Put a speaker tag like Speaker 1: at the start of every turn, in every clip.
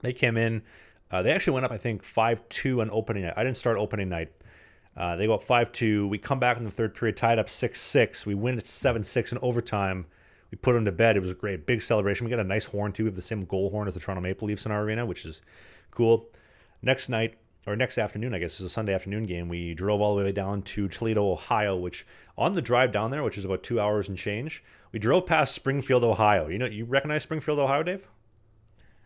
Speaker 1: They came in. They actually went up, I think, 5-2 on opening night. I didn't start opening night. They go up 5-2. We come back in the third period, tied up 6-6. We win at 7-6 in overtime. We put them to bed. It was a great, big celebration. We got a nice horn, too. We have the same goal horn as the Toronto Maple Leafs in our arena, which is cool. Next night, or next afternoon, I guess, it was a Sunday afternoon game. We drove all the way down to Toledo, Ohio, which on the drive down there, which is about 2 hours and change, we drove past Springfield, Ohio. You recognize Springfield, Ohio, Dave?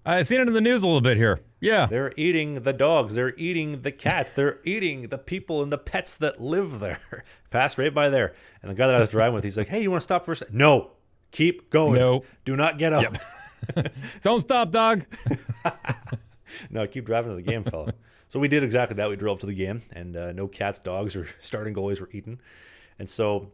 Speaker 2: I've seen it in the news a little bit here. Yeah.
Speaker 1: They're eating the dogs. They're eating the cats. They're eating the people and the pets that live there. Passed right by there. And the guy that I was driving with, he's like, hey, you want to stop for a second? No. Keep going.
Speaker 2: No.
Speaker 1: Do not get up.
Speaker 2: Yep. Don't stop, dog.
Speaker 1: No, keep driving to the game, fella. So we did exactly that. We drove to the game, and no cats, dogs, or starting goalies were eaten. And so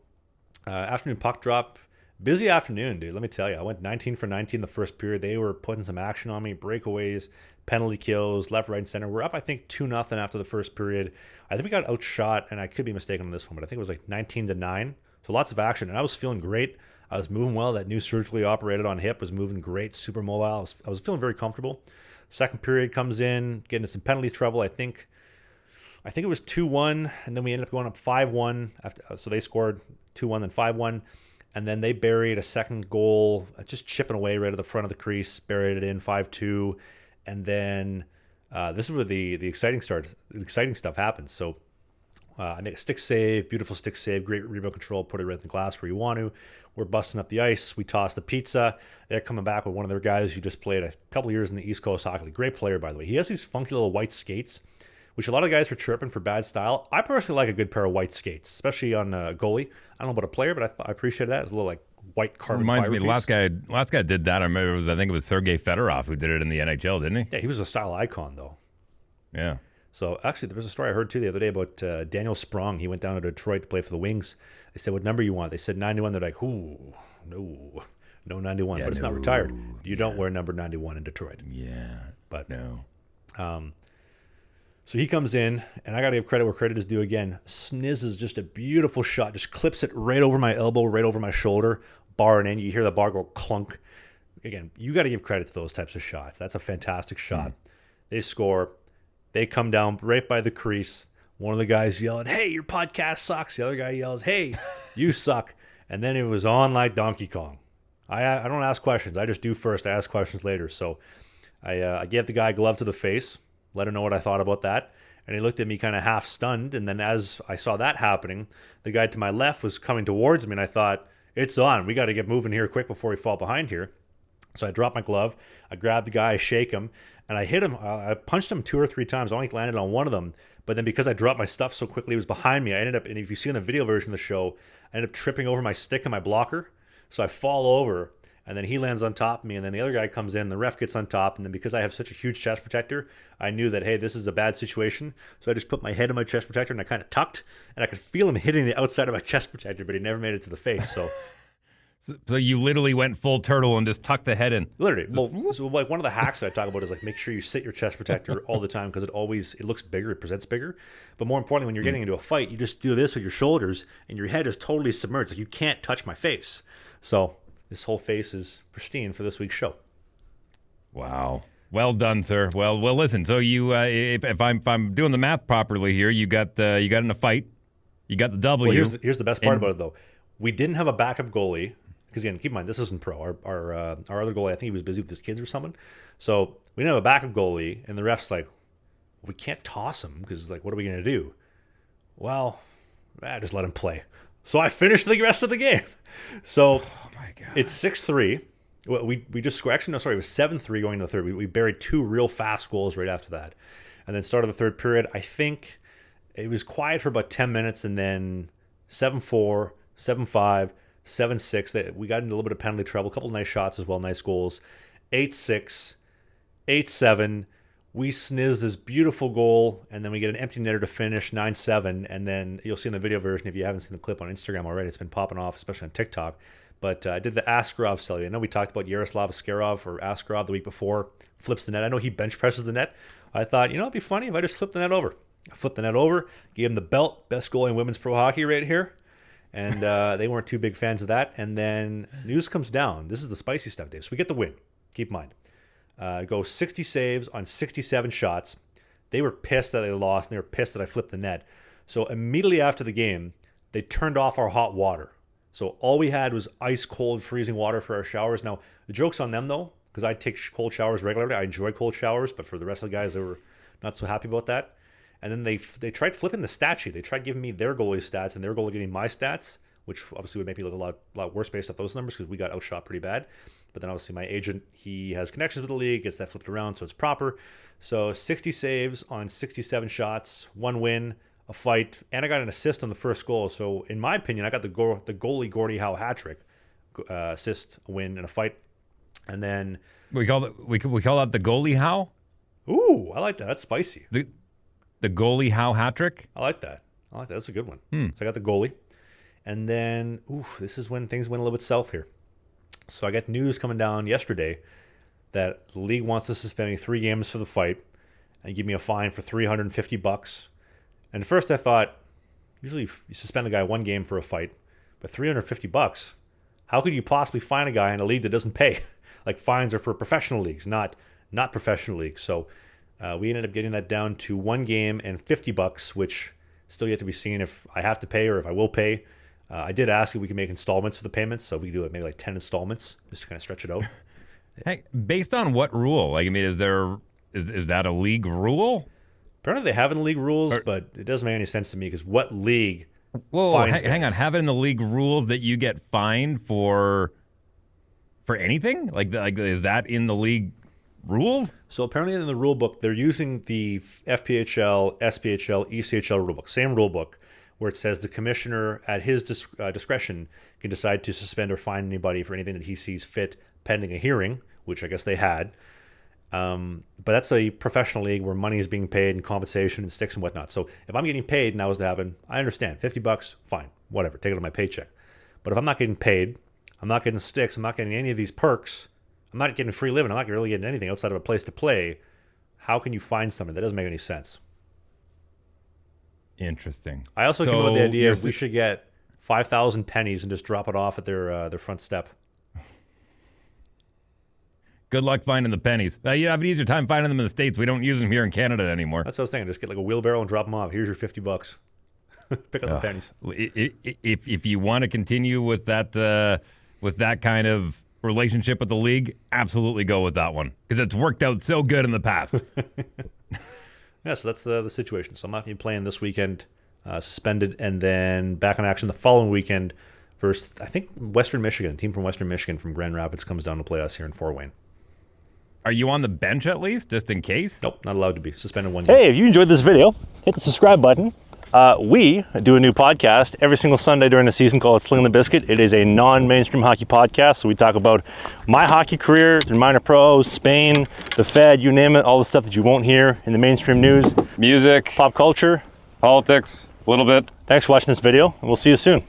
Speaker 1: afternoon puck drop. Busy afternoon, dude. Let me tell you. I went 19 for 19 the first period. They were putting some action on me. Breakaways, penalty kills, left, right, and center. We're up, I think, 2-0 after the first period. I think we got outshot, and I could be mistaken on this one, but I think it was like 19-9. So lots of action, and I was feeling great. I was moving well. That new surgically operated on hip was moving great, super mobile. I was feeling very comfortable. Second period comes in, getting into some penalty trouble. I think it was 2-1, and then we ended up going up 5-1. So they scored 2-1, then 5-1. And then they buried a second goal, just chipping away right at the front of the crease, buried it in 5-2. And then this is where the exciting stuff happens. So I make a stick save, beautiful stick save, great rebound control, put it right in the glass where you want to. We're busting up the ice. We toss the pizza. They're coming back with one of their guys who just played a couple of years in the East Coast Hockey League. Great player, by the way. He has these funky little white skates, which a lot of guys were chirping for bad style. I personally like a good pair of white skates, especially on a goalie. I don't know about a player, but I appreciate that. It's a little like white carbon
Speaker 2: Reminds
Speaker 1: fiber
Speaker 2: me,
Speaker 1: piece.
Speaker 2: last guy did that. I think it was Sergei Fedorov who did it in the NHL, didn't he?
Speaker 1: Yeah, he was a style icon, though.
Speaker 2: Yeah.
Speaker 1: So actually, there was a story I heard too the other day about Daniel Sprong. He went down to Detroit to play for the Wings. They said, "What number you want?" They said 91. They're like, "Ooh, no 91."
Speaker 2: Yeah,
Speaker 1: but it's not retired. You don't wear number 91 in Detroit.
Speaker 2: Yeah,
Speaker 1: But
Speaker 2: no.
Speaker 1: So he comes in, and I got to give credit where credit is due again. Snizzes just a beautiful shot, just clips it right over my elbow, right over my shoulder, bar and in. You hear the bar go clunk. Again, you got to give credit to those types of shots. That's a fantastic shot. They score. They come down right by the crease. One of the guys yelling, "Hey, your podcast sucks." The other guy yells, "Hey, you suck." And then it was on like Donkey Kong. I don't ask questions. I just do first. I ask questions later. So I gave the guy a glove to the face, let him know what I thought about that. And he looked at me kind of half stunned. And then as I saw that happening, the guy to my left was coming towards me. And I thought, it's on. We got to get moving here quick before we fall behind here. So I dropped my glove. I grabbed the guy. I shake him. And I hit him. I punched him 2 or 3 times. I only landed on one of them. But then because I dropped my stuff so quickly, it was behind me. I ended up, and if you see in the video version of the show, I ended up tripping over my stick and my blocker. So I fall over, and then he lands on top of me, and then the other guy comes in. The ref gets on top, and then because I have such a huge chest protector, I knew that, hey, this is a bad situation. So I just put my head in my chest protector, and I kind of tucked, and I could feel him hitting the outside of my chest protector, but he never made it to the face. So
Speaker 2: So you literally went full turtle and just tucked the head in.
Speaker 1: literally, well, so like one of the hacks that I talk about is like make sure you sit your chest protector all the time because it looks bigger, it presents bigger. But more importantly, when you're getting into a fight, you just do this with your shoulders and your head is totally submerged. Like you can't touch my face. So this whole face is pristine for this week's show.
Speaker 2: Wow. Well done, sir. Well, listen. So you, if I'm doing the math properly here, you got in a fight, you got the W.
Speaker 1: Well, here's the best part about it though. We didn't have a backup goalie. Because again, keep in mind, this isn't pro. Our other goalie, I think he was busy with his kids or something. So we didn't have a backup goalie, and the ref's like, we can't toss him because like, what are we going to do? Well, just let him play. So I finished the rest of the game. So
Speaker 2: my God.
Speaker 1: It's 6-3. We just scored. Actually, no, sorry, it was 7-3 going to the third. We buried 2 real fast goals right after that. And then started the third period. I think it was quiet for about 10 minutes, and then 7-4, 7-5, 7-6. We got into a little bit of penalty trouble. A couple of nice shots as well, nice goals. 8-6, 8-7. We snizz this beautiful goal, and then we get an empty netter to finish, 9-7. And then you'll see in the video version, if you haven't seen the clip on Instagram already, it's been popping off, especially on TikTok. But I did the Askarov cellular. I know we talked about Yaroslav Askarov or Askarov the week before. Flips the net. I know he bench presses the net. I thought, it'd be funny if I just flipped the net over. I flipped the net over, gave him the belt, best goalie in women's pro hockey right here. And they weren't too big fans of that. And then news comes down. This is the spicy stuff, Dave. So we get the win. Keep in mind. go 60 saves on 67 shots. They were pissed that they lost, and they were pissed that I flipped the net. So immediately after the game, they turned off our hot water. So all we had was ice cold, freezing water for our showers. Now, the joke's on them, though, because I take cold showers regularly. I enjoy cold showers, but for the rest of the guys, they were not so happy about that. And then they tried flipping the stat sheet. They tried giving me their goalie stats and their goalie getting my stats, which obviously would make me look a lot worse based off those numbers because we got outshot pretty bad. But then obviously my agent, he has connections with the league, gets that flipped around, so it's proper. So 60 saves on 67 shots, 1 win, a fight, and I got an assist on the first goal. So in my opinion, I got the goalie Gordie Howe hat trick, assist, a win, and a fight. And then
Speaker 2: we call that the goalie Howe.
Speaker 1: Ooh, I like that. That's spicy.
Speaker 2: The goalie Howe hat trick.
Speaker 1: I like that. That's a good one. So I got the goalie, and then this is when things went a little bit south here. So I got news coming down yesterday that the league wants to suspend me 3 games for the fight and give me a fine for $350. And at first I thought, usually you suspend a guy 1 game for a fight, but $350, how could you possibly fine a guy in a league that doesn't pay? Like, fines are for professional leagues, not professional leagues. So we ended up getting that down to 1 game and $50, which still yet to be seen if I have to pay or if I will pay. I did ask if we could make installments for the payments, so we could do it maybe like 10 installments just to kind of stretch it out.
Speaker 2: Hey, based on what rule? Like, I mean, is that a league rule?
Speaker 1: Apparently they have in the league rules, but it doesn't make any sense to me because what league
Speaker 2: hang on. Have it in the league rules that you get fined for anything? Like is that in the league rules?
Speaker 1: So apparently in the rule book, they're using the FPHL, SPHL, ECHL rule book, same rule book, where it says the commissioner at his discretion can decide to suspend or fine anybody for anything that he sees fit pending a hearing, which I guess they had. But that's a professional league where money is being paid and compensation and sticks and whatnot. So if I'm getting paid and that was to happen, I understand. $50, fine, whatever, take it on my paycheck. But if I'm not getting paid, I'm not getting sticks, I'm not getting any of these perks, I'm not getting free living, I'm not really getting anything outside of a place to play, how can you find something? That doesn't make any sense.
Speaker 2: Interesting.
Speaker 1: I also came up with the idea we should get 5,000 pennies and just drop it off at their front step.
Speaker 2: Good luck finding the pennies. You have an easier time finding them in the States. We don't use them here in Canada anymore.
Speaker 1: That's what I was thinking. Just get like a wheelbarrow and drop them off. Here's your $50. Pick up the pennies.
Speaker 2: If you want to continue with that kind of relationship with the league, absolutely go with that one because it's worked out so good in the past.
Speaker 1: Yeah, so that's the situation. So I'm not going to be playing this weekend, suspended, and then back in action the following weekend versus, I think, Western Michigan. A team from Western Michigan from Grand Rapids comes down to play us here in Fort Wayne.
Speaker 2: Are you on the bench at least, just in case?
Speaker 1: Nope, not allowed to be. Suspended 1 game.
Speaker 3: Hey, if you enjoyed this video, hit the subscribe button. We do a new podcast every single Sunday during the season called Sling the Biscuit. It is a non-mainstream hockey podcast, so we talk about my hockey career, the minor pros, Spain, the Fed, you name it, all the stuff that you won't hear in the mainstream news.
Speaker 4: Music,
Speaker 3: Pop culture.
Speaker 4: politics, a little bit.
Speaker 3: Thanks for watching this video, and we'll see you soon.